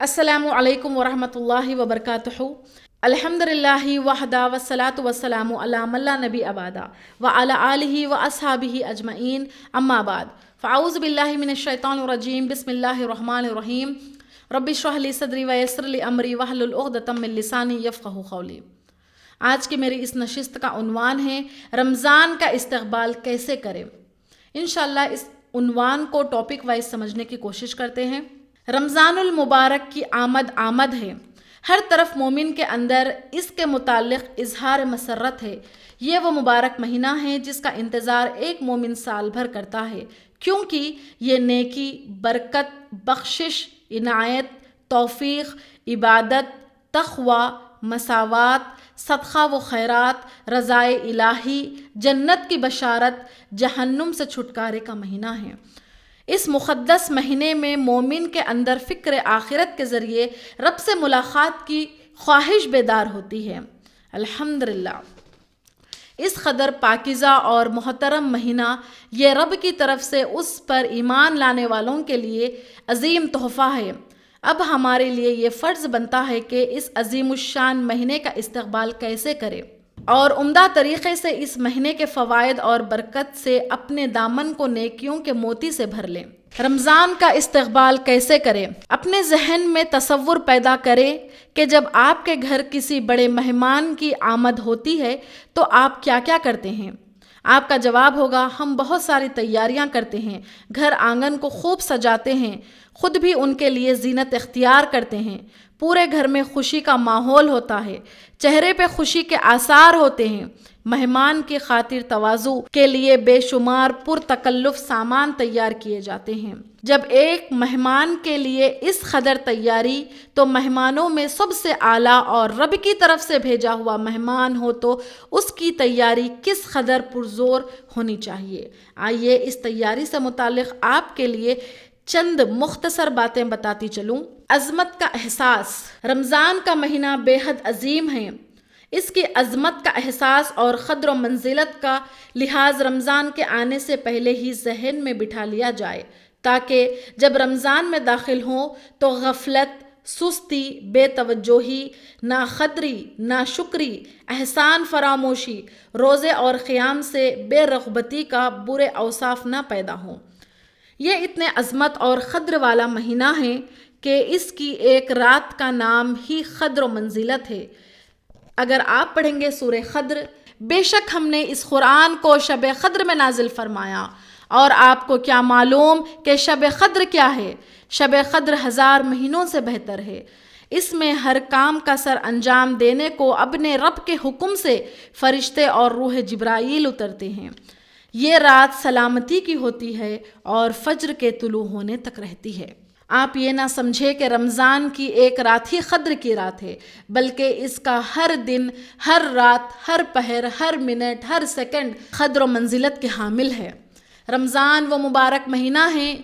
السلام علیکم ورحمۃ اللہ وبرکاتہ۔ الحمدللہ وحدہ والصلاۃ والسلام علی من لا نبی بعدہ وعلی آلہ واصحابہ اجمعین، اما بعد فاعوذ باللہ من الشیطان الرجیم، بسم اللہ الرحمن الرحیم۔ رب اشرح لی صدری ویسر لی امری واحلل عقدۃ من لسانی یفقہوا قولی۔ آج کی میری اس نشست کا عنوان ہے رمضان کا استقبال کیسے کریں۔ انشاءاللہ اس عنوان کو ٹاپک وائز سمجھنے کی کوشش کرتے ہیں۔ رمضان المبارک کی آمد ہے، ہر طرف مومن کے اندر اس کے متعلق اظہار مسرت ہے۔ یہ وہ مبارک مہینہ ہے جس کا انتظار ایک مومن سال بھر کرتا ہے، کیونکہ یہ نیکی، برکت، بخشش، عنایت، توفیق، عبادت، تقوی، مساوات، صدقہ و خیرات، رضائے الہی، جنت کی بشارت، جہنم سے چھٹکارے کا مہینہ ہے۔ اس مقدس مہینے میں مومن کے اندر فکر آخرت کے ذریعے رب سے ملاقات کی خواہش بیدار ہوتی ہے۔ الحمدللہ، اس قدر پاکیزہ اور محترم مہینہ یہ رب کی طرف سے اس پر ایمان لانے والوں کے لیے عظیم تحفہ ہے۔ اب ہمارے لیے یہ فرض بنتا ہے کہ اس عظیم الشان مہینے کا استقبال کیسے کریں اور عمدہ طریقے سے اس مہینے کے فوائد اور برکت سے اپنے دامن کو نیکیوں کے موتی سے بھر لیں۔ رمضان کا استقبال کیسے کریں؟ اپنے ذہن میں تصور پیدا کریں کہ جب آپ کے گھر کسی بڑے مہمان کی آمد ہوتی ہے تو آپ کیا کیا کرتے ہیں؟ آپ کا جواب ہوگا، ہم بہت ساری تیاریاں کرتے ہیں، گھر آنگن کو خوب سجاتے ہیں، خود بھی ان کے لیے زینت اختیار کرتے ہیں، پورے گھر میں خوشی کا ماحول ہوتا ہے، چہرے پہ خوشی کے آثار ہوتے ہیں، مہمان کی خاطر تواضع کے لیے بے شمار پرتکلف سامان تیار کیے جاتے ہیں۔ جب ایک مہمان کے لیے اس قدر تیاری، تو مہمانوں میں سب سے اعلیٰ اور رب کی طرف سے بھیجا ہوا مہمان ہو تو اس کی تیاری کس قدر پرزور ہونی چاہیے۔ آئیے اس تیاری سے متعلق آپ کے لیے چند مختصر باتیں بتاتی چلوں۔ عظمت کا احساس۔ رمضان کا مہینہ بے حد عظیم ہے۔ اس کی عظمت کا احساس اور قدر و منزلت کا لحاظ رمضان کے آنے سے پہلے ہی ذہن میں بٹھا لیا جائے، تاکہ جب رمضان میں داخل ہوں تو غفلت، سستی، بے توجہی، ناقدری، ناشکری، احسان فراموشی، روزے اور قیام سے بے رغبتی کا برے اوصاف نہ پیدا ہوں۔ یہ اتنے عظمت اور قدر والا مہینہ ہے کہ اس کی ایک رات کا نام ہی قدر و منزلت ہے۔ اگر آپ پڑھیں گے سورہ قدر، بے شک ہم نے اس قرآن کو شب قدر میں نازل فرمایا، اور آپ کو کیا معلوم کہ شب قدر کیا ہے؟ شب قدر 1000 مہینوں سے بہتر ہے۔ اس میں ہر کام کا سر انجام دینے کو اپنے رب کے حکم سے فرشتے اور روح جبرائیل اترتے ہیں۔ یہ رات سلامتی کی ہوتی ہے اور فجر کے طلوع ہونے تک رہتی ہے۔ آپ یہ نہ سمجھے کہ رمضان کی ایک رات ہی قدر کی رات ہے، بلکہ اس کا ہر دن، ہر رات، ہر پہر، ہر منٹ، ہر سیکنڈ قدر و منزلت کے حامل ہے۔ رمضان وہ مبارک مہینہ ہے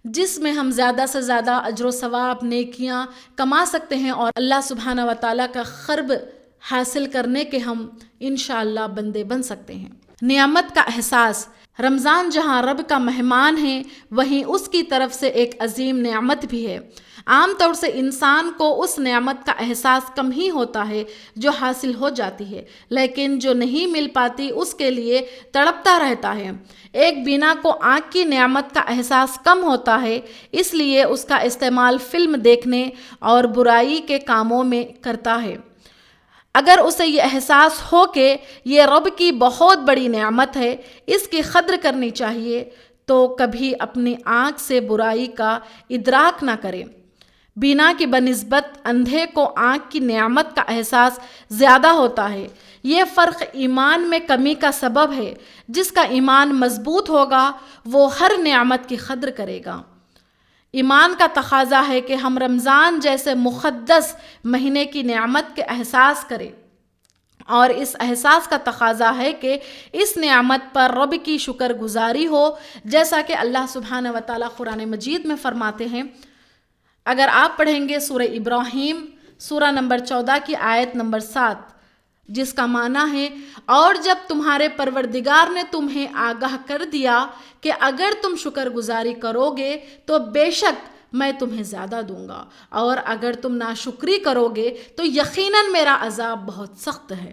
جس میں ہم زیادہ سے زیادہ اجر و ثواب، نیکیاں کما سکتے ہیں اور اللہ سبحانہ و تعالیٰ کا قرب حاصل کرنے کے ہم انشاءاللہ بندے بن سکتے ہیں۔ نعمت کا احساس۔ رمضان جہاں رب کا مہمان ہے، وہیں اس کی طرف سے ایک عظیم نعمت بھی ہے۔ عام طور سے انسان کو اس نعمت کا احساس کم ہی ہوتا ہے جو حاصل ہو جاتی ہے، لیکن جو نہیں مل پاتی اس کے لیے تڑپتا رہتا ہے۔ ایک بینا کو آنکھ کی نعمت کا احساس کم ہوتا ہے، اس لیے اس کا استعمال فلم دیکھنے اور برائی کے کاموں میں کرتا ہے۔ اگر اسے یہ احساس ہو کہ یہ رب کی بہت بڑی نعمت ہے، اس کی قدر کرنی چاہیے، تو کبھی اپنی آنکھ سے برائی کا ادراک نہ کرے۔ بینا کی بنسبت اندھے کو آنکھ کی نعمت کا احساس زیادہ ہوتا ہے۔ یہ فرق ایمان میں کمی کا سبب ہے۔ جس کا ایمان مضبوط ہوگا وہ ہر نعمت کی قدر کرے گا۔ ایمان کا تقاضا ہے کہ ہم رمضان جیسے مقدس مہینے کی نعمت کے احساس کریں، اور اس احساس کا تقاضا ہے کہ اس نعمت پر رب کی شکر گزاری ہو، جیسا کہ اللہ سبحانہ و تعالیٰ قرآن مجید میں فرماتے ہیں۔ اگر آپ پڑھیں گے سورہ ابراہیم، سورہ نمبر 14 کی آیت نمبر 7، جس کا معنی ہے، اور جب تمہارے پروردگار نے تمہیں آگاہ کر دیا کہ اگر تم شکر گزاری کرو گے تو بے شک میں تمہیں زیادہ دوں گا، اور اگر تم ناشکری کرو گے تو یقیناً میرا عذاب بہت سخت ہے۔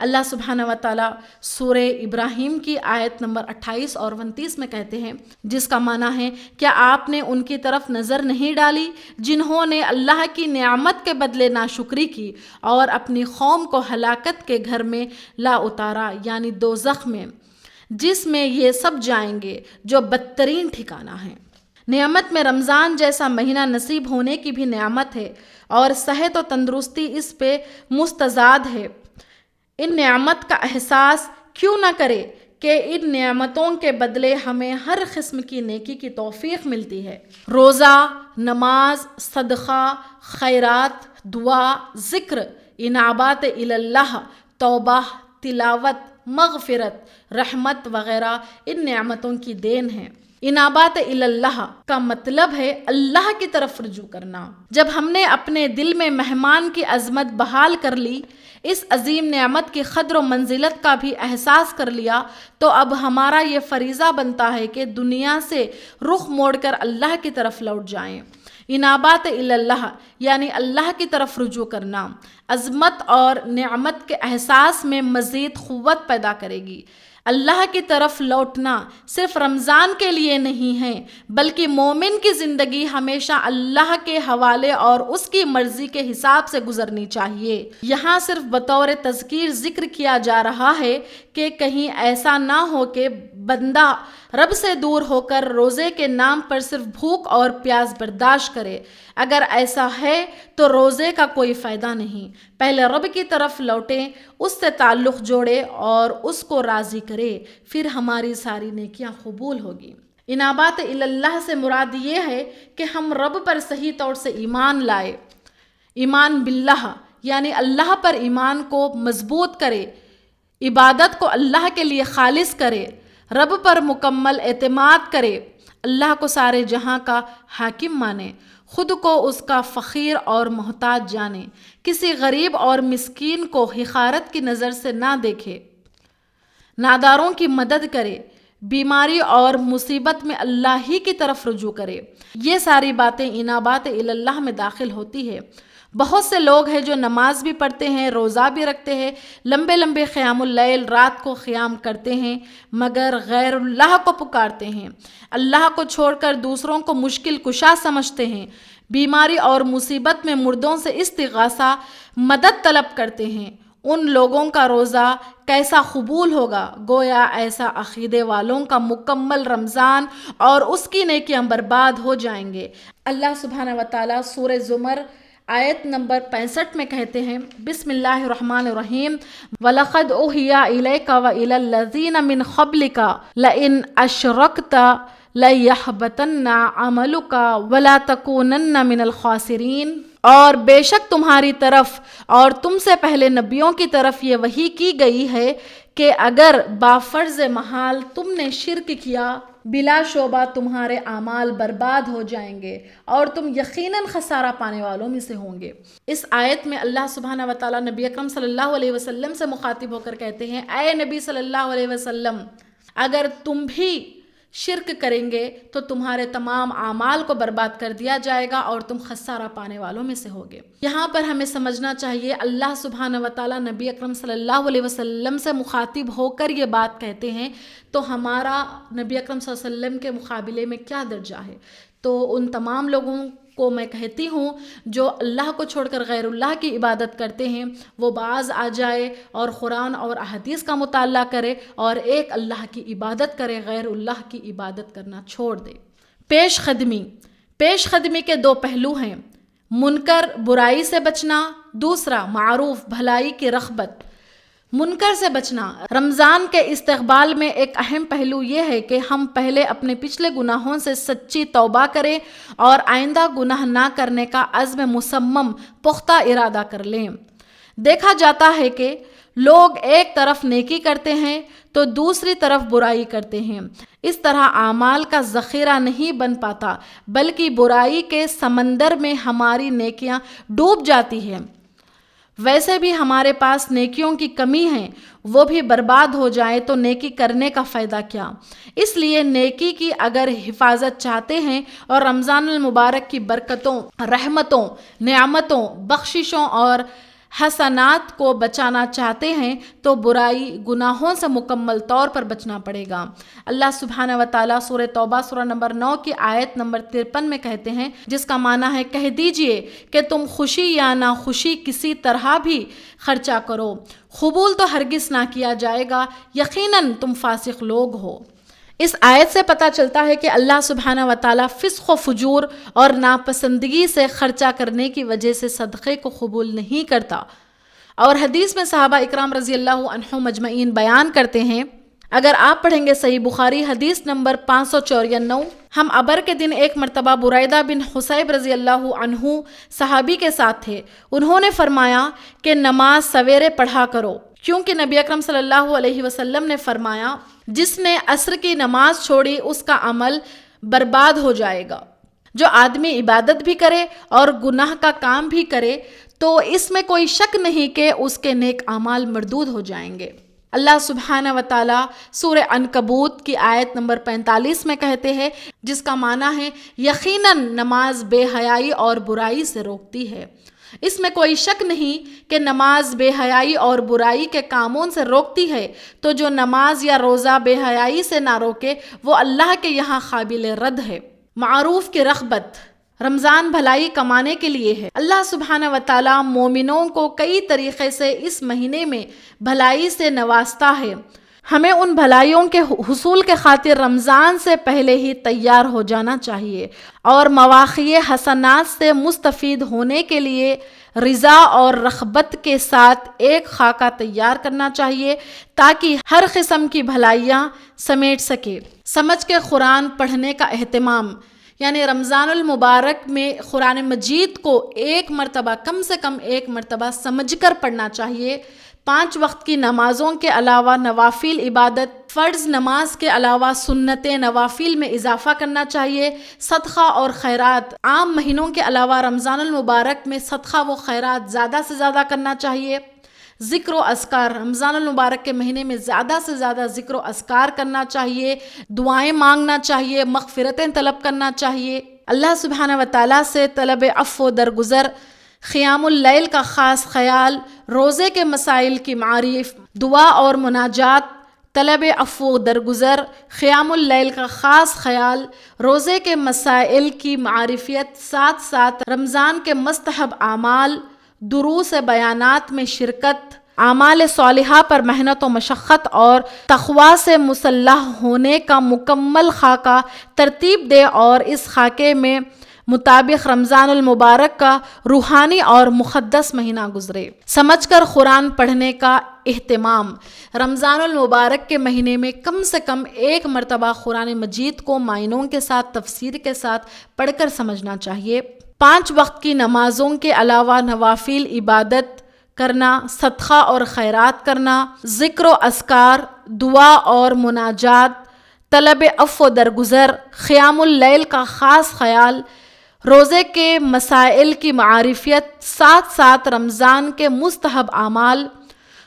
اللہ سبحانہ و تعالیٰ سورہ ابراہیم کی آیت نمبر 28 اور 29 میں کہتے ہیں، جس کا معنی ہے، کیا آپ نے ان کی طرف نظر نہیں ڈالی جنہوں نے اللہ کی نعمت کے بدلے ناشکری کی اور اپنی قوم کو ہلاکت کے گھر میں لا اتارا، یعنی دوزخ میں، جس میں یہ سب جائیں گے، جو بدترین ٹھکانہ ہے۔ نعمت میں رمضان جیسا مہینہ نصیب ہونے کی بھی نعمت ہے، اور صحت و تندرستی اس پہ مستزاد ہے۔ ان نعمت کا احساس کیوں نہ کرے کہ ان نعمتوں کے بدلے ہمیں ہر قسم کی نیکی کی توفیق ملتی ہے۔ روزہ، نماز، صدقہ، خیرات، دعا، ذکر، انابات اللہ، توبہ، تلاوت، مغفرت، رحمت وغیرہ ان نعمتوں کی دین ہے۔ انابات اللہ کا مطلب ہے اللہ کی طرف رجوع کرنا۔ جب ہم نے اپنے دل میں مہمان کی عظمت بحال کر لی، اس عظیم نعمت کی قدر و منزلت کا بھی احساس کر لیا، تو اب ہمارا یہ فریضہ بنتا ہے کہ دنیا سے رخ موڑ کر اللہ کی طرف لوٹ جائیں۔ انابات اللہ یعنی اللہ کی طرف رجوع کرنا عظمت اور نعمت کے احساس میں مزید قوت پیدا کرے گی۔ اللہ کی طرف لوٹنا صرف رمضان کے لیے نہیں ہے، بلکہ مومن کی زندگی ہمیشہ اللہ کے حوالے اور اس کی مرضی کے حساب سے گزرنی چاہیے۔ یہاں صرف بطور تذکیر ذکر کیا جا رہا ہے کہ کہیں ایسا نہ ہو کہ بندہ رب سے دور ہو کر روزے کے نام پر صرف بھوک اور پیاس برداشت کرے۔ اگر ایسا ہے تو روزے کا کوئی فائدہ نہیں۔ پہلے رب کی طرف لوٹیں، اس سے تعلق جوڑے اور اس کو راضی کرے، پھر ہماری ساری نیکیاں قبول ہوگی۔ انابات اللہ سے مراد یہ ہے کہ ہم رب پر صحیح طور سے ایمان لائے۔ ایمان باللہ یعنی اللہ پر ایمان کو مضبوط کرے، عبادت کو اللہ کے لیے خالص کرے، رب پر مکمل اعتماد کرے، اللہ کو سارے جہاں کا حاکم مانے، خود کو اس کا فقیر اور محتاج جانے، کسی غریب اور مسکین کو حقارت کی نظر سے نہ دیکھے، ناداروں کی مدد کرے، بیماری اور مصیبت میں اللہ ہی کی طرف رجوع کرے۔ یہ ساری باتیں انابات اللہ میں داخل ہوتی ہے۔ بہت سے لوگ ہیں جو نماز بھی پڑھتے ہیں، روزہ بھی رکھتے ہیں، لمبے لمبے قیام اللیل رات کو قیام کرتے ہیں، مگر غیر اللہ کو پکارتے ہیں، اللہ کو چھوڑ کر دوسروں کو مشکل کشا سمجھتے ہیں، بیماری اور مصیبت میں مردوں سے استغاثہ مدد طلب کرتے ہیں۔ ان لوگوں کا روزہ کیسا قبول ہوگا؟ گویا ایسا عقیدے والوں کا مکمل رمضان اور اس کی نیکیاں برباد ہو جائیں گے۔ اللہ سبحانہ و تعالیٰ سورہ زمر آیت نمبر 65 میں کہتے ہیں، بسم اللہ الرحمن الرحیم، وَلَقَدْ أُوحِيَ إِلَيْكَ وَإِلَى الَّذِينَ مِنْ قَبْلِكَ لَئِنْ أَشْرَكْتَ لَيَحْبَطَنَّ عَمَلُكَ وَلَا تَكُونَنَّ مِنَ الْخَاسِرِينَ۔ اور بے شک تمہاری طرف اور تم سے پہلے نبیوں کی طرف یہ وحی کی گئی ہے کہ اگر بافرض محال تم نے شرک کیا، بلا شبہ تمہارے اعمال برباد ہو جائیں گے اور تم یقیناً خسارہ پانے والوں میں سے ہوں گے۔ اس آیت میں اللہ سبحانہ و تعالیٰ نبی اکرم صلی اللہ علیہ وسلم سے مخاطب ہو کر کہتے ہیں، اے نبی صلی اللہ علیہ وسلم، اگر تم بھی شرک کریں گے تو تمہارے تمام اعمال کو برباد کر دیا جائے گا اور تم خسارہ پانے والوں میں سے ہوگے۔ یہاں پر ہمیں سمجھنا چاہیے اللہ سبحانہ و تعالیٰ نبی اکرم صلی اللہ علیہ وسلم سے مخاطب ہو کر یہ بات کہتے ہیں تو ہمارا نبی اکرم صلی اللہ علیہ وسلم کے مقابلے میں کیا درجہ ہے؟ تو ان تمام لوگوں کو میں کہتی ہوں جو اللہ کو چھوڑ کر غیر اللہ کی عبادت کرتے ہیں، وہ باز آ جائے اور قرآن اور احادیث کا مطالعہ کرے اور ایک اللہ کی عبادت کرے، غیر اللہ کی عبادت کرنا چھوڑ دے۔ پیش قدمی کے دو پہلو ہیں، منکر برائی سے بچنا، دوسرا معروف بھلائی کی رغبت۔ منکر سے بچنا رمضان کے استقبال میں ایک اہم پہلو یہ ہے کہ ہم پہلے اپنے پچھلے گناہوں سے سچی توبہ کریں اور آئندہ گناہ نہ کرنے کا عزم مصمم پختہ ارادہ کر لیں۔ دیکھا جاتا ہے کہ لوگ ایک طرف نیکی کرتے ہیں تو دوسری طرف برائی کرتے ہیں، اس طرح اعمال کا ذخیرہ نہیں بن پاتا بلکہ برائی کے سمندر میں ہماری نیکیاں ڈوب جاتی ہیں۔ ویسے بھی ہمارے پاس نیکیوں کی کمی ہے، وہ بھی برباد ہو جائے تو نیکی کرنے کا فائدہ کیا؟ اس لیے نیکی کی اگر حفاظت چاہتے ہیں اور رمضان المبارک کی برکتوں، رحمتوں، نعمتوں، بخششوں اور حسنات کو بچانا چاہتے ہیں تو برائی، گناہوں سے مکمل طور پر بچنا پڑے گا۔ اللہ سبحانہ و تعالیٰ سورہ توبہ سورہ نمبر 9 کی آیت نمبر 53 میں کہتے ہیں، جس کا معنی ہے کہہ دیجئے کہ تم خوشی یا ناخوشی کسی طرح بھی خرچہ کرو، قبول تو ہرگز نہ کیا جائے گا، یقیناً تم فاسق لوگ ہو۔ اس آیت سے پتہ چلتا ہے کہ اللہ سبحانہ و تعالیٰ فسق و فجور اور ناپسندگی سے خرچہ کرنے کی وجہ سے صدقے کو قبول نہیں کرتا۔ اور حدیث میں صحابہ اکرام رضی اللہ عنہم اجمعین بیان کرتے ہیں، اگر آپ پڑھیں گے صحیح بخاری حدیث نمبر 594، ہم ابر کے دن ایک مرتبہ بریدہ بن حصیب رضی اللہ عنہ صحابی کے ساتھ تھے۔ انہوں نے فرمایا کہ نماز سویرے پڑھا کرو، کیونکہ نبی اکرم صلی اللہ علیہ وسلم نے فرمایا جس نے عصر کی نماز چھوڑی اس کا عمل برباد ہو جائے گا۔ جو آدمی عبادت بھی کرے اور گناہ کا کام بھی کرے تو اس میں کوئی شک نہیں کہ اس کے نیک اعمال مردود ہو جائیں گے۔ اللہ سبحانہ و تعالیٰ سورہ عنکبوت کی آیت نمبر 45 میں کہتے ہیں، جس کا معنی ہے یقیناً نماز بے حیائی اور برائی سے روکتی ہے۔ اس میں کوئی شک نہیں کہ نماز بے حیائی اور برائی کے کاموں سے روکتی ہے، تو جو نماز یا روزہ بے حیائی سے نہ روکے وہ اللہ کے یہاں قابل رد ہے۔ معروف کی رغبت، رمضان بھلائی کمانے کے لیے ہے۔ اللہ سبحانہ و تعالیٰ مومنوں کو کئی طریقے سے اس مہینے میں بھلائی سے نوازتا ہے۔ ہمیں ان بھلائیوں کے حصول کے خاطر رمضان سے پہلے ہی تیار ہو جانا چاہیے اور مواقع حسنات سے مستفید ہونے کے لیے رضا اور رغبت کے ساتھ ایک خاکہ تیار کرنا چاہیے تاکہ ہر قسم کی بھلائیاں سمیٹ سکے۔ سمجھ کے قرآن پڑھنے کا اہتمام، یعنی رمضان المبارک میں قرآن مجید کو ایک مرتبہ، کم سے کم ایک مرتبہ سمجھ کر پڑھنا چاہیے۔ 5 وقت کی نمازوں کے علاوہ نوافل عبادت، فرض نماز کے علاوہ سنت نوافل میں اضافہ کرنا چاہیے۔ صدقہ اور خیرات، عام مہینوں کے علاوہ رمضان المبارک میں صدقہ و خیرات زیادہ سے زیادہ کرنا چاہیے۔ ذکر و اذکار، رمضان المبارک کے مہینے میں زیادہ سے زیادہ ذکر و اذکار کرنا چاہیے، دعائیں مانگنا چاہیے، مغفرتیں طلب کرنا چاہیے، اللہ سبحانہ و تعالیٰ سے طلب عفو و درگزر، قیام اللیل کا خاص خیال، روزے کے مسائل کی معرفت، دعا اور مناجات، طلب عفو و درگزر، قیام اللیل کا خاص خیال، روزے کے مسائل کی معرفت، ساتھ ساتھ رمضان کے مستحب اعمال، دروس بیانات میں شرکت، اعمال صالحہ پر محنت و مشقت اور تقویٰ سے مسلح ہونے کا مکمل خاکہ ترتیب دے اور اس خاکے میں مطابق رمضان المبارک کا روحانی اور مقدس مہینہ گزرے۔ سمجھ کر قرآن پڑھنے کا اہتمام، رمضان المبارک کے مہینے میں کم سے کم ایک مرتبہ قرآن مجید کو معنوں کے ساتھ، تفسیر کے ساتھ پڑھ کر سمجھنا چاہیے۔ 5 وقت کی نمازوں کے علاوہ نوافل عبادت کرنا، صدقہ اور خیرات کرنا، ذکر و اذکار، دعا اور مناجات، طلب عفو و درگزر، قیام اللیل کا خاص خیال، روزے کے مسائل کی معرفت، ساتھ ساتھ رمضان کے مستحب اعمال،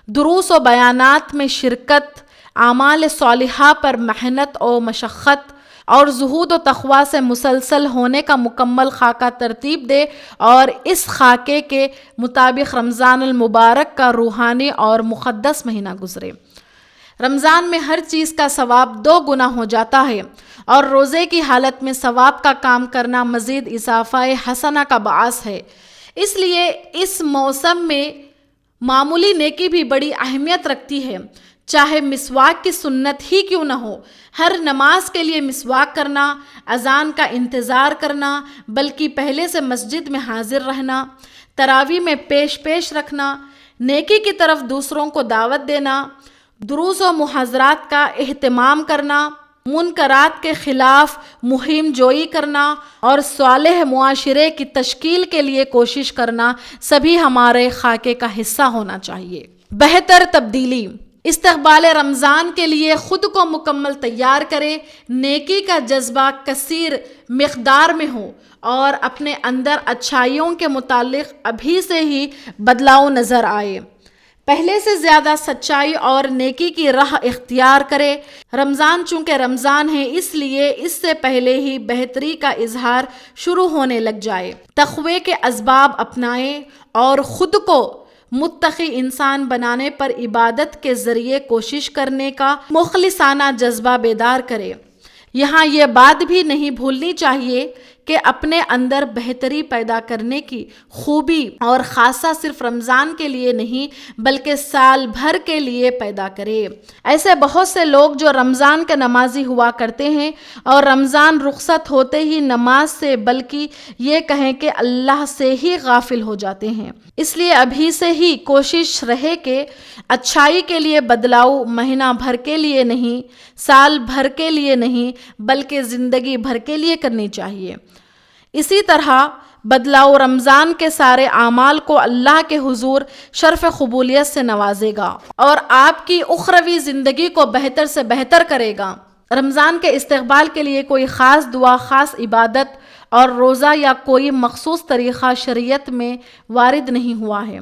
دروس و بیانات میں شرکت، اعمال صالحہ پر محنت و مشقت اور زہود و تقویٰ سے مسلسل ہونے کا مکمل خاکہ ترتیب دے اور اس خاکے کے مطابق رمضان المبارک کا روحانی اور مقدس مہینہ گزرے۔ رمضان میں ہر چیز کا ثواب 2 گنا ہو جاتا ہے اور روزے کی حالت میں ثواب کا کام کرنا مزید اضافہ حسنہ کا باعث ہے۔ اس لیے اس موسم میں معمولی نیکی بھی بڑی اہمیت رکھتی ہے، چاہے مسواک کی سنت ہی کیوں نہ ہو۔ ہر نماز کے لیے مسواک کرنا، اذان کا انتظار کرنا، بلکہ پہلے سے مسجد میں حاضر رہنا، تراویح میں پیش رکھنا، نیکی کی طرف دوسروں کو دعوت دینا، دروس و محاضرات کا اہتمام کرنا، منکرات کے خلاف مہم جوئی کرنا اور صالح معاشرے کی تشکیل کے لیے کوشش کرنا سبھی ہمارے خاکے کا حصہ ہونا چاہیے۔ بہتر تبدیلی، استقبال رمضان کے لیے خود کو مکمل تیار کرے، نیکی کا جذبہ کثیر مقدار میں ہو اور اپنے اندر اچھائیوں کے متعلق ابھی سے ہی بدلاؤ نظر آئے، پہلے سے زیادہ سچائی اور نیکی کی راہ اختیار کرے۔ رمضان چونکہ رمضان ہے، اس لیے اس سے پہلے ہی بہتری کا اظہار شروع ہونے لگ جائے، تقوی کے اسباب اپنائے اور خود کو متقی انسان بنانے پر عبادت کے ذریعے کوشش کرنے کا مخلصانہ جذبہ بیدار کرے۔ یہاں یہ بات بھی نہیں بھولنی چاہیے کہ اپنے اندر بہتری پیدا کرنے کی خوبی اور خاصہ صرف رمضان کے لیے نہیں بلکہ سال بھر کے لیے پیدا کرے۔ ایسے بہت سے لوگ جو رمضان کے نمازی ہوا کرتے ہیں اور رمضان رخصت ہوتے ہی نماز سے بلکہ یہ کہیں کہ اللہ سے ہی غافل ہو جاتے ہیں۔ اس لیے ابھی سے ہی کوشش رہے کہ اچھائی کے لیے بدلاؤ مہینہ بھر کے لیے نہیں، سال بھر کے لیے نہیں بلکہ زندگی بھر کے لیے کرنی چاہیے۔ اسی طرح بدلاؤ رمضان کے سارے اعمال کو اللہ کے حضور شرف قبولیت سے نوازے گا اور آپ کی اخروی زندگی کو بہتر سے بہتر کرے گا۔ رمضان کے استقبال کے لیے کوئی خاص دعا، خاص عبادت اور روزہ یا کوئی مخصوص طریقہ شریعت میں وارد نہیں ہوا ہے۔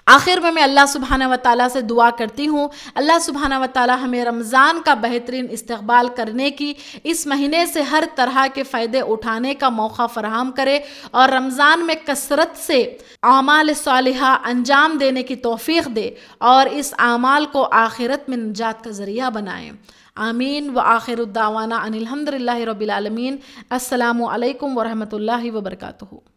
آخر میں اللہ سبحانہ و تعالیٰ سے دعا کرتی ہوں، اللہ سبحانہ و تعالیٰ ہمیں رمضان کا بہترین استقبال کرنے کی، اس مہینے سے ہر طرح کے فائدے اٹھانے کا موقع فراہم کرے اور رمضان میں کثرت سے اعمال صالحہ انجام دینے کی توفیق دے اور اس اعمال کو آخرت میں نجات کا ذریعہ بنائے۔ آمین وآخر الدعوانا ان الحمد للہ رب العالمین۔ السلام علیکم ورحمۃ اللہ وبرکاتہ۔